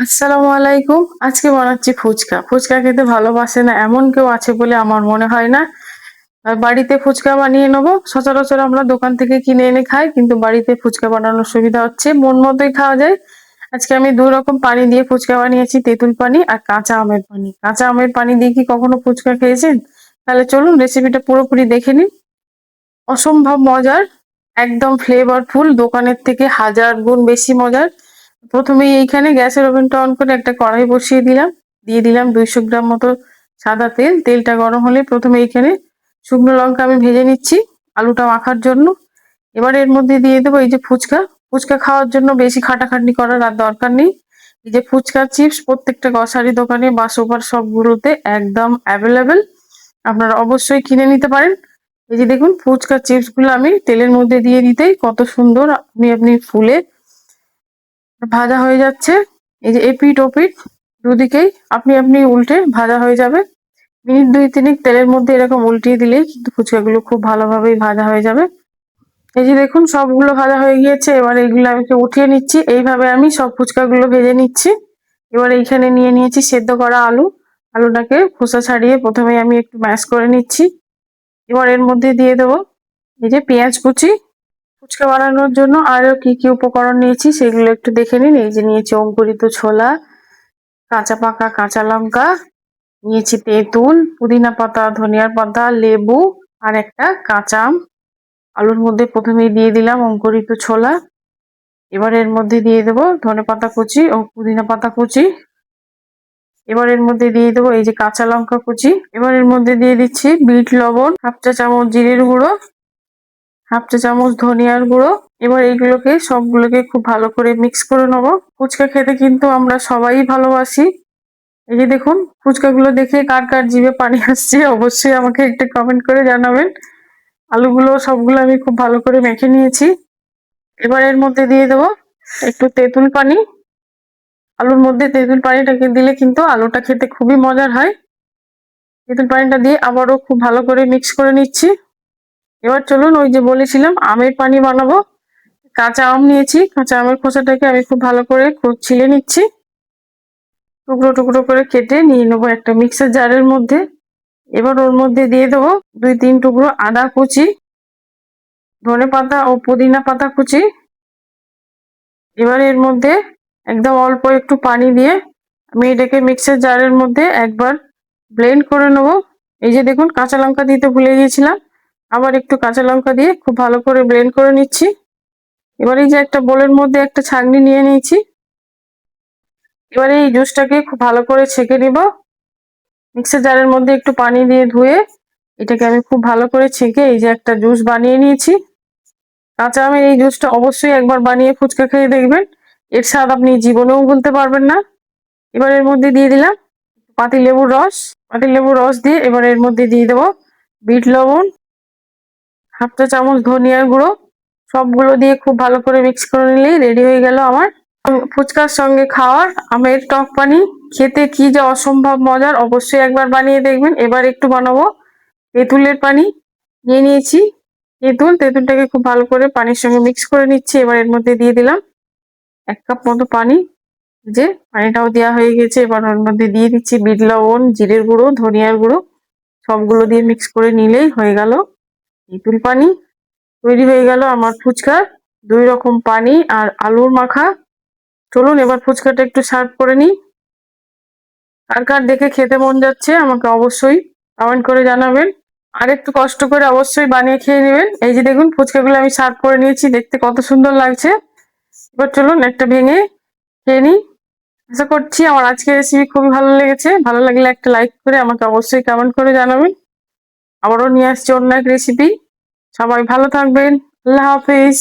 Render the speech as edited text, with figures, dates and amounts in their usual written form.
আসসালামু আলাইকুম। আজকে বানাচ্ছি ফুচকা। ফুচকা খেতে ভালোবাসে না এমন কেউ আছে বলে আমার মনে হয় না। বাড়িতে ফুচকা বানিয়ে নেবো। সচরাচর আমরা দোকান থেকে কিনে এনে খাই, কিন্তু বাড়িতে ফুচকা বানানোর সুবিধা হচ্ছে মন মতোই খাওয়া যায়। আজকে আমি দুই রকম পানি দিয়ে ফুচকা বানিয়েছি, তেঁতুল পানি আর কাঁচা আমের পানি। কাঁচা আমের পানি দিয়ে কি কখনো ফুচকা খেয়েছেন? তাহলে চলুন রেসিপিটা পুরোপুরি দেখে নিন। অসম্ভব মজার, একদম ফ্লেভারফুল, দোকানের থেকে হাজার গুণ বেশি মজার। প্রথমেই এইখানে গ্যাসের ওভেনটা অন করে একটা কড়াই বসিয়ে দিলাম। দিয়ে দিলাম 200 গ্রাম মতো সাদা তেল। তেলটা গরম হলে প্রথমে এইখানে শুকনো লঙ্কা আমি ভেজে নিচ্ছি আলুটা মাখার জন্য। এবার এর মধ্যে দিয়ে দেবো এই যে ফুচকা। ফুচকা খাওয়ার জন্য বেশি খাটাখাটনি করার আর দরকার নেই। এই যে ফুচকা চিপস প্রত্যেকটা গ্রসারি দোকানে বা সুপার শপগুলোতে একদম অ্যাভেলেবেল, আপনারা অবশ্যই কিনে নিতে পারেন। এই যে দেখুন ফুচকা চিপস গুলো আমি তেলের মধ্যে দিয়ে দিতেই কত সুন্দর আপনি আপনি ফুলে ভাজা হয়ে যাচ্ছে। এই যে এপিট ওপিট দুদিকেই আপনি আপনি উল্টে ভাজা হয়ে যাবে। মিনিট দুই তিনেক তেলের মধ্যে এরকম উল্টিয়ে দিলেই কিন্তু ফুচকাগুলো খুব ভালোভাবেই ভাজা হয়ে যাবে। এই যে দেখুন সবগুলো ভাজা হয়ে গিয়েছে। এবার এইগুলো আমি একটু উঠিয়ে নিচ্ছি। এইভাবে আমি সব ফুচকাগুলো ভেজে নিচ্ছি। এবার এইখানে নিয়ে নিয়েছি সেদ্ধ করা আলু। আলুটাকে খোসা ছাড়িয়ে প্রথমে আমি একটু ম্যাশ করে নিচ্ছি। এবার এর মধ্যে দিয়ে দেবো এই যে পেঁয়াজ কুচি। ফুচকা বানানোর জন্য আরো কি কি উপকরণ নিয়েছি সেগুলো একটু দেখে নিন। এই যে নিয়েছি অঙ্কুরিত ছোলা, কাঁচা পাকা কাঁচা লঙ্কা, নিয়েছি তেঁতুল, পুদিনা পাতা, ধনিয়ার পাতা, লেবু আর একটা কাঁচা আম। আলুর মধ্যে প্রথমেই দিয়ে দিলাম অঙ্কুরিত ছোলা। এবার এর মধ্যে দিয়ে দেবো ধনেপাতা কুচি ও পুদিনা পাতা কুচি। এবার এর মধ্যে দিয়ে দেবো এই যে কাঁচা লঙ্কা কুচি। এবার এর মধ্যে দিয়ে দিচ্ছি বিট লবণ, হাফ চা চামচ জিরের গুঁড়ো, হাফ চা চামচ ধনিয়ার গুঁড়ো। এবার এইগুলোকে সবগুলোকে খুব ভালো করে মিক্স করে নেবো। ফুচকা খেতে কিন্তু আমরা সবাই ভালোবাসি। এই যে দেখুন ফুচকাগুলো দেখে কার কার জিভে পানি আসছে অবশ্যই আমাকে একটা কমেন্ট করে জানাবেন। আলুগুলো সবগুলো আমি খুব ভালো করে মেখে নিয়েছি। এবার এর মধ্যে দিয়ে দেবো একটু তেঁতুল পানি। আলুর মধ্যে তেঁতুল পানিটাকে দিলে কিন্তু আলুটা খেতে খুবই মজার হয়। তেঁতুল পানিটা দিয়ে আবারও খুব ভালো করে মিক্স করে নিচ্ছি। এবার চলুন ওই যে বলেছিলাম আমের পানি বানাবো। কাঁচা আম নিয়েছি, কাঁচা আমের খোসাটাকে আমি খুব ভালো করে ছিলে নিচ্ছি। টুকরো টুকরো করে কেটে নিয়ে নেবো একটা মিক্সার জারের মধ্যে। এবার ওর মধ্যে দিয়ে দেবো দুই তিন টুকরো আদা কুচি, ধনে পাতা ও পুদিনা পাতা কুচি। এবার এর মধ্যে একদম অল্প একটু পানি দিয়ে আমি এটাকে মিক্সার জারের মধ্যে একবার ব্লেন্ড করে নেবো। এই যে দেখুন কাঁচা লঙ্কা দিতে ভুলে গিয়েছিলাম, আবার একটু কাঁচা লঙ্কা দিয়ে খুব ভালো করে ব্লেন্ড করে নিচ্ছি। এবার এই যে একটা বোলের মধ্যে একটা ছাঁকনি নিয়ে নিয়েছি। এবারে এই জুসটাকে খুব ভালো করে ছেঁকে নিব। মিক্সার জারের মধ্যে একটু পানি দিয়ে ধুয়ে এটাকে আমি খুব ভালো করে ছেঁকে এই যে একটা জুস বানিয়ে নিয়েছি। কাঁচা আমের এই জুসটা অবশ্যই একবার বানিয়ে ফুচকা খেয়ে দেখবেন, এর স্বাদ আপনি জীবনেও ভুলতে পারবেন না। এবার এর মধ্যে দিয়ে দিলাম পাতিলেবুর রস। পাতিলেবুর রস দিয়ে এবার এর মধ্যে দিয়ে দেবো বিট লবণ, হাফ চা চামচ ধনিয়ার গুঁড়ো। সবগুলো দিয়ে খুব ভালো করে মিক্স করে নিলেই রেডি হয়ে গেল আমার ফুচকার সঙ্গে খাওয়ার আমের টক পানি। খেতে কি যে অসম্ভব মজার, অবশ্যই একবার বানিয়ে দেখবেন। এবার একটু বানাবো তেঁতুলের পানি। নিয়ে নিয়েছি তেঁতুলটাকে খুব ভালো করে পানির সঙ্গে মিক্স করে নিচ্ছি। এবার এর মধ্যে দিয়ে দিলাম 1 কাপ মতো পানি। যে পানিটাও দেওয়া হয়ে গেছে। এবার ওর মধ্যে দিয়ে দিচ্ছি বিট লবণ, জিরের গুঁড়ো, ধনিয়ার গুঁড়ো। সবগুলো দিয়ে মিক্স করে নিলেই হয়ে গেল তেঁতুল পানি। তৈরি হয়ে গেল আমার ফুচকা, 2 রকম পানি আর আলুর মাখা। চলুন এবার ফুচকাটা একটু সার্ভ করে নিই। কার কার দেখে খেতে মন যাচ্ছে আমাকে অবশ্যই কমেন্ট করে জানাবেন। আর একটু কষ্ট করে অবশ্যই বানিয়ে খেয়ে নেবেন। এই যে দেখুন ফুচকাগুলো আমি সার্ভ করে নিয়েছি, দেখতে কত সুন্দর লাগছে। এবার চলুন একটা ভেঙে খেয়ে নিই। আশা করছি আমার আজকের রেসিপি খুবই ভালো লেগেছে। ভালো লাগলে একটা লাইক করে আমাকে অবশ্যই কমেন্ট করে জানাবেন। আবারও নিয়ে আসছি অন্য এক রেসিপি। সবাই ভালো থাকবেন। আল্লাহ হাফিজ।